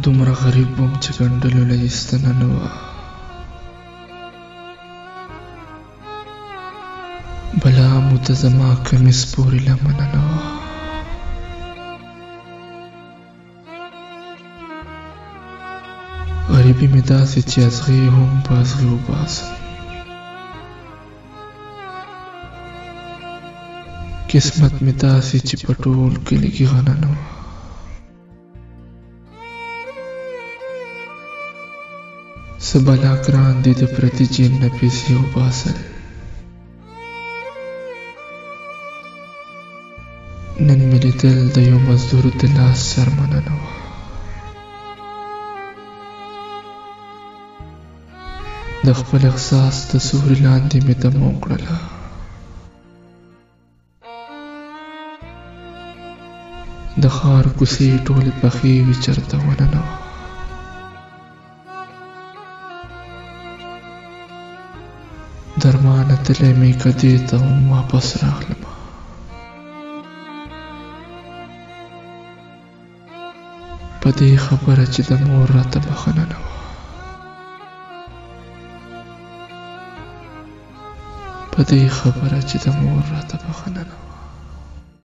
دومره غریب وم چې ګنډلو له یې ستنه نه وه بلا مو ته زما کمیس پورې لمنه نه وه غریبي مې داسې چې ازغې هم په ازغې وباسم قسمت مې داسې چې په ټول کلي کې غنه نه وه څه بلا ګران دي د پردي جیب نه پیسې وباسل نن مې لیدل د یو مزدور د لاس څرمنه نه وه د خپل احساس د سوري لاندې مې دمه وکړله د ښار کوڅې ټولې پخې وې چېرته ونه نه وه درمانه تلی مې که دې ته هم واپس راغلمه په دې خبره چې د مور راته بخښنه نه وه په دې خبره چې د مور راته بخښنه نه وه